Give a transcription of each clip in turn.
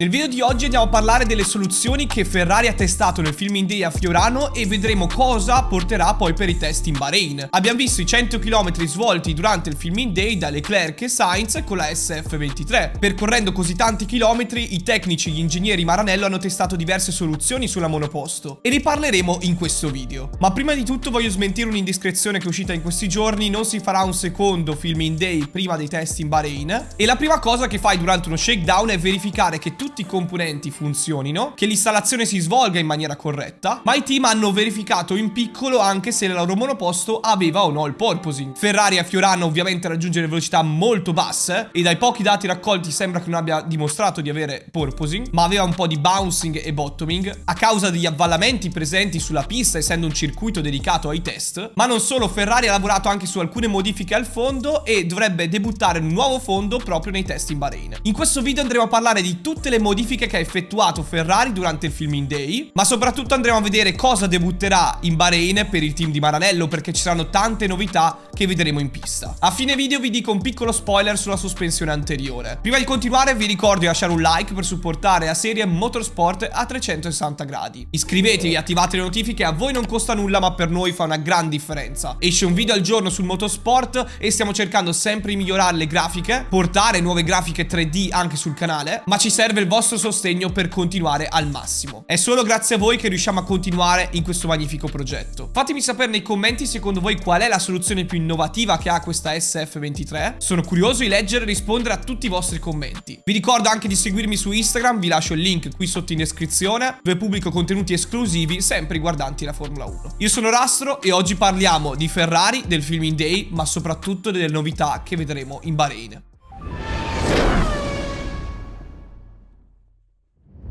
Nel video di oggi andiamo a parlare delle soluzioni che Ferrari ha testato nel Filming Day a Fiorano e vedremo cosa porterà poi per i test in Bahrain. Abbiamo visto i 100 km svolti durante il Filming Day da Leclerc e Sainz con la SF23. Percorrendo così tanti chilometri, i tecnici e gli ingegneri Maranello hanno testato diverse soluzioni sulla monoposto e ne parleremo in questo video. Ma prima di tutto voglio smentire un'indiscrezione che è uscita in questi giorni: non si farà un secondo Filming Day prima dei test in Bahrain, e la prima cosa che fai durante uno shakedown è verificare che tutti i componenti funzionino, che l'installazione si svolga in maniera corretta. Ma i team hanno verificato in piccolo anche se il loro monoposto aveva o no il porpoising. Ferrari a Fiorano ovviamente raggiunge le velocità molto basse e dai pochi dati raccolti sembra che non abbia dimostrato di avere porpoising, ma aveva un po' di bouncing e bottoming a causa degli avvallamenti presenti sulla pista, essendo un circuito dedicato ai test. Ma non solo, Ferrari ha lavorato anche su alcune modifiche al fondo e dovrebbe debuttare un nuovo fondo proprio nei test in Bahrain. In questo video andremo a parlare di tutte le modifiche che ha effettuato Ferrari durante il Filming Day, ma soprattutto andremo a vedere cosa debutterà in Bahrain per il team di Maranello, perché ci saranno tante novità che vedremo in pista. A fine video vi dico un piccolo spoiler sulla sospensione anteriore. Prima di continuare vi ricordo di lasciare un like per supportare la serie Motorsport a 360 gradi. Iscrivetevi e attivate le notifiche, a voi non costa nulla ma per noi fa una gran differenza. Esce un video al giorno sul motorsport e stiamo cercando sempre di migliorare le grafiche, portare nuove grafiche 3D anche sul canale, ma ci serve il vostro sostegno per continuare al massimo. È solo grazie a voi che riusciamo a continuare in questo magnifico progetto. Fatemi sapere nei commenti secondo voi qual è la soluzione più innovativa che ha questa SF23. Sono curioso di leggere e rispondere a tutti i vostri commenti. Vi ricordo anche di seguirmi su Instagram, vi lascio il link qui sotto in descrizione, dove pubblico contenuti esclusivi sempre riguardanti la Formula 1. Io sono Rastro e oggi parliamo di Ferrari, del Filming Day, ma soprattutto delle novità che vedremo in Bahrain.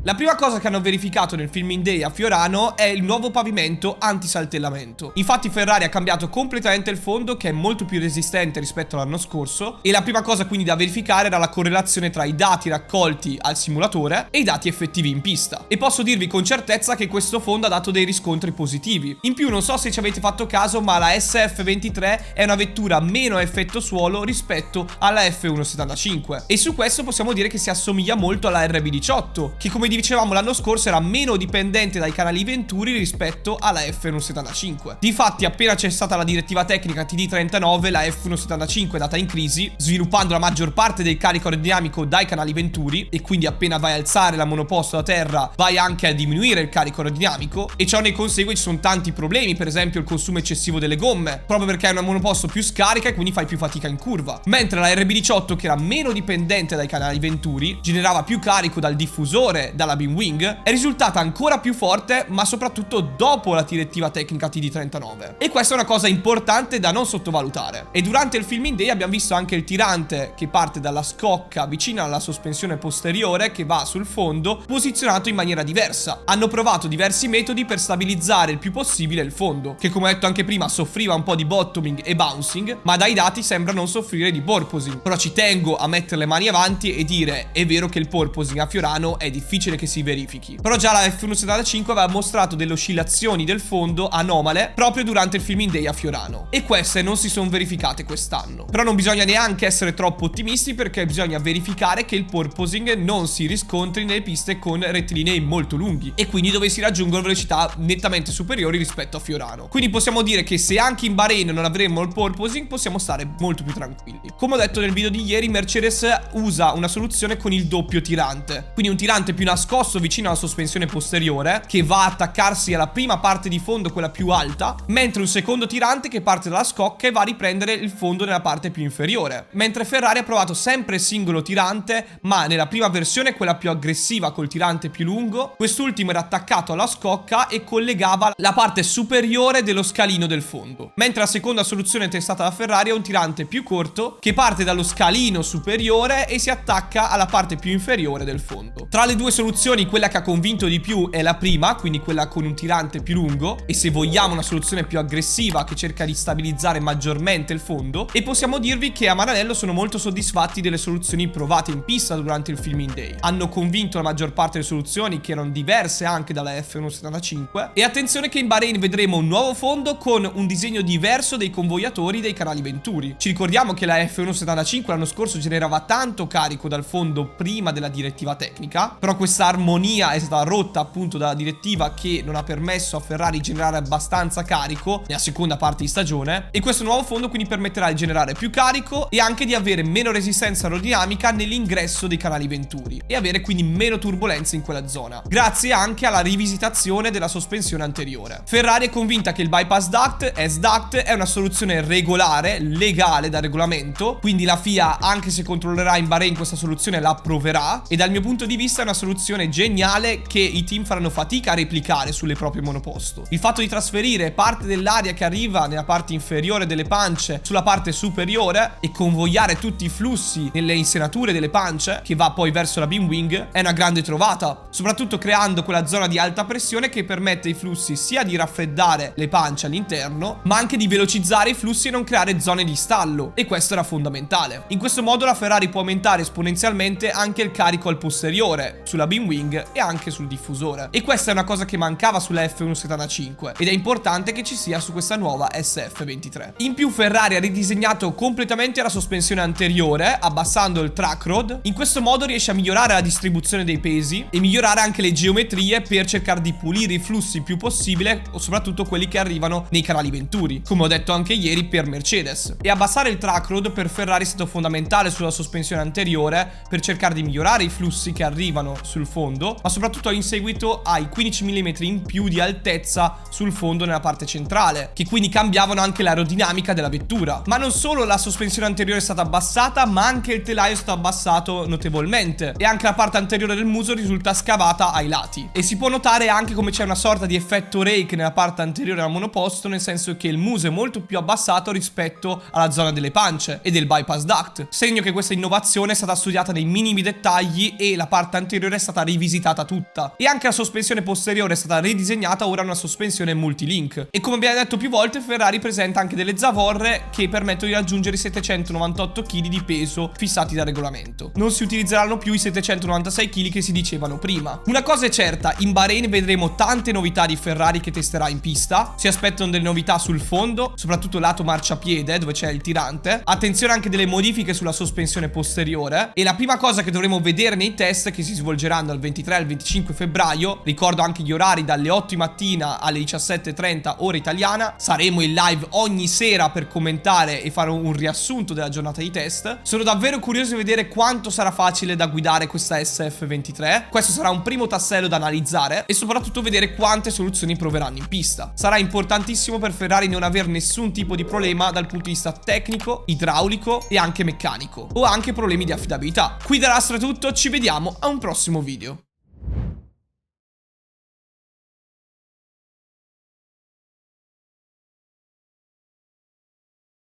La prima cosa che hanno verificato nel Filming Day a Fiorano è il nuovo pavimento antisaltellamento. Infatti Ferrari ha cambiato completamente il fondo, che è molto più resistente rispetto all'anno scorso, e la prima cosa quindi da verificare era la correlazione tra i dati raccolti al simulatore e i dati effettivi in pista. E posso dirvi con certezza che questo fondo ha dato dei riscontri positivi. In più non so se ci avete fatto caso, ma la SF23 è una vettura meno a effetto suolo rispetto alla F175, e su questo possiamo dire che si assomiglia molto alla RB18, che come dicevamo l'anno scorso era meno dipendente dai canali Venturi rispetto alla F175. Difatti appena c'è stata la direttiva tecnica TD39, la F175 è andata in crisi, sviluppando la maggior parte del carico aerodinamico dai canali Venturi, e quindi appena vai a alzare la monoposto da terra vai anche a diminuire il carico aerodinamico, e ciò ne consegue ci sono tanti problemi, per esempio il consumo eccessivo delle gomme, proprio perché è una monoposto più scarica e quindi fai più fatica in curva. Mentre la RB18, che era meno dipendente dai canali Venturi, generava più carico dal diffusore, dalla beam wing, è risultata ancora più forte, ma soprattutto dopo la direttiva tecnica TD39. E questa è una cosa importante da non sottovalutare. E durante il Filming Day abbiamo visto anche il tirante che parte dalla scocca vicino alla sospensione posteriore, che va sul fondo, posizionato in maniera diversa. Hanno provato diversi metodi per stabilizzare il più possibile il fondo, che come ho detto anche prima soffriva un po' di bottoming e bouncing, ma dai dati sembra non soffrire di porpoising. Però ci tengo a mettere le mani avanti e dire: è vero che il porpoising a Fiorano è difficile che si verifichi, però già la F175 aveva mostrato delle oscillazioni del fondo anomale proprio durante il Filming Day a Fiorano, e queste non si sono verificate quest'anno. Però non bisogna neanche essere troppo ottimisti, perché bisogna verificare che il porpoising non si riscontri nelle piste con rettilinei molto lunghi e quindi dove si raggiungono velocità nettamente superiori rispetto a Fiorano. Quindi possiamo dire che se anche in Bahrain non avremo il porpoising possiamo stare molto più tranquilli. Come ho detto nel video di ieri, Mercedes usa una soluzione con il doppio tirante, quindi un tirante più nascosto vicino alla sospensione posteriore, che va a attaccarsi alla prima parte di fondo, quella più alta, mentre un secondo tirante che parte dalla scocca e va a riprendere il fondo nella parte più inferiore. Mentre Ferrari ha provato sempre singolo tirante, ma nella prima versione, quella più aggressiva col tirante più lungo, quest'ultimo era attaccato alla scocca e collegava la parte superiore dello scalino del fondo, mentre la seconda soluzione testata da Ferrari è un tirante più corto che parte dallo scalino superiore e si attacca alla parte più inferiore del fondo. Tra le due soluzioni soluzioni, quella che ha convinto di più è la prima, quindi quella con un tirante più lungo, e se vogliamo una soluzione più aggressiva che cerca di stabilizzare maggiormente il fondo. E possiamo dirvi che a Maranello sono molto soddisfatti delle soluzioni provate in pista durante il Filming Day. Hanno convinto la maggior parte delle soluzioni, che erano diverse anche dalla F175. E attenzione che in Bahrain vedremo un nuovo fondo con un disegno diverso dei convogliatori dei canali Venturi. Ci ricordiamo che la F175 l'anno scorso generava tanto carico dal fondo prima della direttiva tecnica, però questa armonia è stata rotta appunto dalla direttiva, che non ha permesso a Ferrari di generare abbastanza carico nella seconda parte di stagione, e questo nuovo fondo quindi permetterà di generare più carico e anche di avere meno resistenza aerodinamica nell'ingresso dei canali Venturi e avere quindi meno turbolenze in quella zona, grazie anche alla rivisitazione della sospensione anteriore. Ferrari è convinta che il bypass duct, S-duct, è una soluzione regolare, legale da regolamento, quindi la FIA, anche se controllerà in Bahrain, questa soluzione la approverà, e dal mio punto di vista è una soluzione geniale che i team faranno fatica a replicare sulle proprie monoposto. Il fatto di trasferire parte dell'aria che arriva nella parte inferiore delle pance sulla parte superiore e convogliare tutti i flussi nelle insenature delle pance che va poi verso la beam wing è una grande trovata, soprattutto creando quella zona di alta pressione che permette ai flussi sia di raffreddare le pance all'interno, ma anche di velocizzare i flussi e non creare zone di stallo, e questo era fondamentale. In questo modo la Ferrari può aumentare esponenzialmente anche il carico al posteriore, sulla beam wing e anche sul diffusore, e questa è una cosa che mancava sulla F175 ed è importante che ci sia su questa nuova SF23. In più Ferrari ha ridisegnato completamente la sospensione anteriore, abbassando il track rod. In questo modo riesce a migliorare la distribuzione dei pesi e migliorare anche le geometrie per cercare di pulire i flussi il più possibile, o soprattutto quelli che arrivano nei canali Venturi, come ho detto anche ieri per Mercedes. E abbassare il track rod per Ferrari è stato fondamentale sulla sospensione anteriore per cercare di migliorare i flussi che arrivano sul fondo, ma soprattutto in seguito ai 15 mm in più di altezza sul fondo nella parte centrale, che quindi cambiavano anche l'aerodinamica della vettura. Ma non solo la sospensione anteriore è stata abbassata, ma anche il telaio è stato abbassato notevolmente, e anche la parte anteriore del muso risulta scavata ai lati, e si può notare anche come c'è una sorta di effetto rake nella parte anteriore del monoposto, nel senso che il muso è molto più abbassato rispetto alla zona delle pance e del bypass duct, segno che questa innovazione è stata studiata nei minimi dettagli e la parte anteriore è stata rivisitata tutta, e anche la sospensione posteriore è stata ridisegnata, ora è una sospensione multilink. E come abbiamo detto più volte, Ferrari presenta anche delle zavorre che permettono di raggiungere i 798 kg di peso fissati dal regolamento. Non si utilizzeranno più i 796 kg che si dicevano prima. Una cosa è certa, in Bahrain vedremo tante novità di Ferrari che testerà in pista. Si aspettano delle novità sul fondo, soprattutto lato marciapiede dove c'è il tirante. Attenzione anche delle modifiche sulla sospensione posteriore, e la prima cosa che dovremo vedere nei test che si svolgeranno dal 23 al 25 febbraio, ricordo anche gli orari dalle 8 di mattina alle 17:30 ora italiana, saremo in live ogni sera per commentare e fare un riassunto della giornata di test. Sono davvero curioso di vedere quanto sarà facile da guidare questa SF23, questo sarà un primo tassello da analizzare, e soprattutto vedere quante soluzioni proveranno in pista. Sarà importantissimo per Ferrari non avere nessun tipo di problema dal punto di vista tecnico, idraulico e anche meccanico, o anche problemi di affidabilità. Qui da Astra è tutto, ci vediamo a un prossimo video.